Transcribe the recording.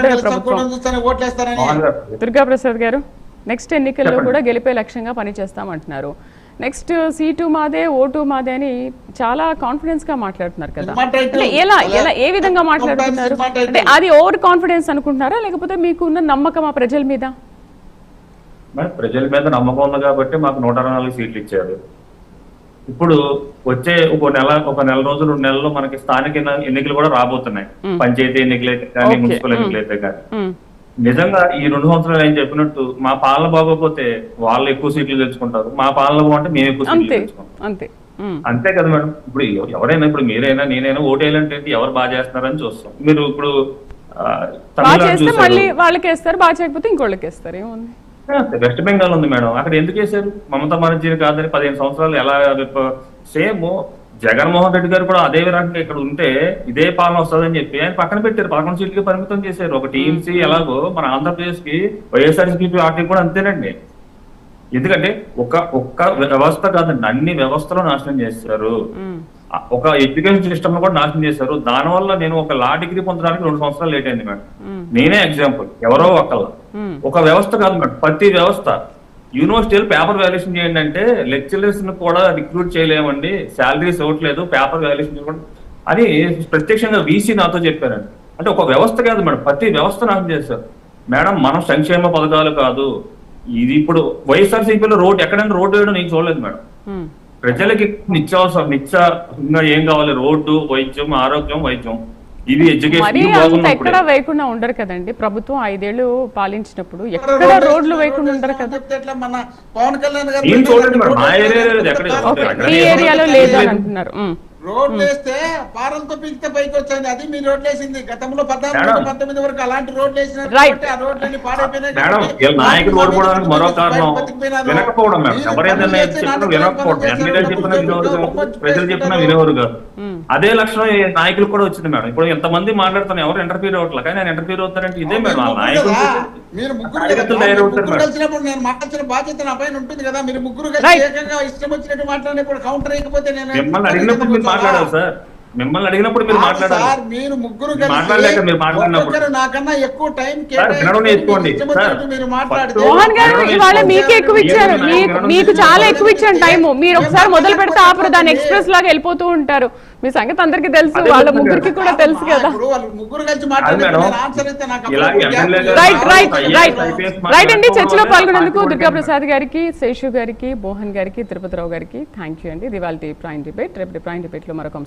కూటమి ప్రభుత్వం. దుర్గా ప్రసాద్ గారు, నెక్స్ట్ ఎన్నికల్లో కూడా గెలిపే లక్ష్యంగా పనిచేస్తామంటున్నారు. నెక్స్ట్ సీటు మాదే, ఓటు మాదే అని చాలా కాన్ఫిడెన్స్ గా మాట్లాడుతున్నారు కదా. అంటే ఎలా ఎలా ఏ విధంగా మాట్లాడుతున్నారు? అంటే అది ఓవర్ కాన్ఫిడెన్స్ అనుకుంటున్నారా, లేకపోతే మీకు ఉన్న నమ్మకం ఆ ప్రజల మీద? ప్రజల మీద నమ్మకం ఉంది కాబట్టి మాకు 124 సీట్లు ఇచ్చారు. ఇప్పుడు వచ్చే ఒక నెల రోజులు 2 నెలల్లో మనకి స్థానిక ఎన్నికలు కూడా రాబోతున్నాయి. పంచాయతీ ఎన్నికలైతే కానీ, మున్సిపల్ ఎన్నికలైతే కానీ. నిజంగా ఈ 2 సంవత్సరాలు ఆయన చెప్పినట్టు మా పాలన బాగోకపోతే వాళ్ళు ఎక్కువ సీట్లు తెచ్చుకుంటారు, మా పాలన బాగుంటే మేము ఎక్కువ సీట్లు తెచ్చుకుంటాం. అంతే కదా మేడం. ఇప్పుడు ఎవరైనా, ఇప్పుడు మీరైనా నేనైనా ఓటు వేయాలంటే ఎవరు బాగా చేస్తున్నారని చూస్తాం. మీరు ఇప్పుడు వాళ్ళకి వేస్తారు, బాగా చేయకపోతే ఇంకోళ్ళకి వేస్తారు. ఏముంది, వెస్ట్ బెంగాల్ ఉంది మేడం, అక్కడ ఎందుకు వేశారు? మమతా బెనర్జీని కాదని 15 సంవత్సరాలు ఎలా సేమ్ జగన్మోహన్ రెడ్డి గారు కూడా అదే రకంగా ఇక్కడ ఉంటే ఇదే పాలన వస్తుందని చెప్పి ఆయన పక్కన పెట్టారు. 11 సీట్లకి పరిమితం చేశారు. ఒక టీఎంసీ ఎలాగో మన ఆంధ్రప్రదేశ్ కి వైఎస్ఆర్సీపీ పార్టీ కూడా అంతేనండి. ఎందుకంటే ఒక్క వ్యవస్థ కాదండి, అన్ని వ్యవస్థలు నాశనం చేశారు. ఒక ఎడ్యుకేషన్ సిస్టమ్ కూడా నాశనం చేశారు. దానివల్ల నేను ఒక లా డిగ్రీ పొందడానికి 2 సంవత్సరాలు లేట్ అయింది మేడం. నేనే ఎగ్జాంపుల్, ఎవరో ఒక వ్యవస్థ కాదు మేడం, ప్రతి వ్యవస్థ. యూనివర్సిటీలు పేపర్ వాల్యుయేషన్ చేయండి అంటే లెక్చరర్స్ ను కూడా రిక్రూట్ చేయలేమండి, శాలరీస్ ఇవ్వట్లేదు, పేపర్ వాల్యుయేషన్ అని ప్రత్యక్షంగా వీసీ నాతో చెప్పారండి. అంటే ఒక వ్యవస్థ కాదు మేడం, ప్రతి వ్యవస్థ నాశనం చేశారు మేడం. మనం సంక్షేమ పథకాలు కాదు ఇది. ఇప్పుడు వైఎస్ఆర్సీపీలో ఎక్కడైనా రోడ్డు వేయడం నేను చూడలేదు మేడం. ప్రజలకి నిత్యంగా ఏం కావాలి? రోడ్డు, వైద్యం, ఆరోగ్యం, వైద్యం, ఇది ఎడ్యుకేషన్. ఎక్కడ వేయకుండా ఉండరు కదండి. ప్రభుత్వం 5 ఏళ్ళు పాలించినప్పుడు ఎక్కడ రోడ్లు వేయకుండా ఉండరు కదా. ఈ ఏరియాలో లేదు అని అంటున్నారు. రోడ్లు వేస్తే పారలతో పీకితే పైకి వచ్చింది, అది మీరు రోడ్లు వేసింది. గతంలో 14-19 వరకు అలాంటి రోడ్లు వేసిన ఆ రోడ్లన్నీ పాడైపోయినాయి. మరో కారణం వినకపోవడం మేడం. ఎవరైనా ప్రజలు చెప్పినా వినేవారు కాదు. అదే లక్షణం నాయకులు కూడా వచ్చింది మేడం. ఇప్పుడు ఎంతమంది మాట్లాడుతున్నారు, ఎవరు ఇంటర్ఫీర్ అవ్వట్లేదు, కానీ నేను ఇంటర్ఫీర్ అవుతానంటే ఇదే మేడం. మీరు ముగ్గురు కలిసినప్పుడు నేను మాట్లాడిన బాధ్యత నా పైన ఉంటుంది కదా. మీరు ముగ్గురు కలిసి ఏకంగా ఇష్టం వచ్చినట్టు మాట్లాడినప్పుడు కౌంటర్ అయిపోతే నేను మిమ్మల్ని అడిగినప్పుడు మీరు మాట్లాడారు సార్. మిమ్మల్ని అడిగినప్పుడు మీరు మాట్లాడారు. మీరు ముగ్గురు మాట్లాడలేక మీరు మాట్లాడినప్పుడు నాకన్నా ఎక్కువ టైం నేర్చుకోండి. మోహన్ గారు ఇవాళ మీకే ఎక్కువ ఇచ్చారు, మీకు చాలా ఎక్కువ ఇచ్చాను టైం. మీరు ఒకసారి మొదలు పెడితే ఆపరు, దాన్ని ఎక్స్ప్రెస్ లాగా వెళ్ళిపోతూ ఉంటారు. మీ సంగతి అందరికి తెలుసు, వాళ్ళ ముగ్గురికి కూడా తెలుసు కదా. రైట్ అండి. చర్చలో పాల్గొనేందుకు దుర్గా ప్రసాద్ గారికి, శేషు గారికి, మోహన్ గారికి, తిరుపతిరావు గారికి థ్యాంక్ యూ అండి. ఇది వాళ్ళ ప్రైమ్ డిబేట్. రేపు ప్రైమ్ డిబేట్ లో మరొక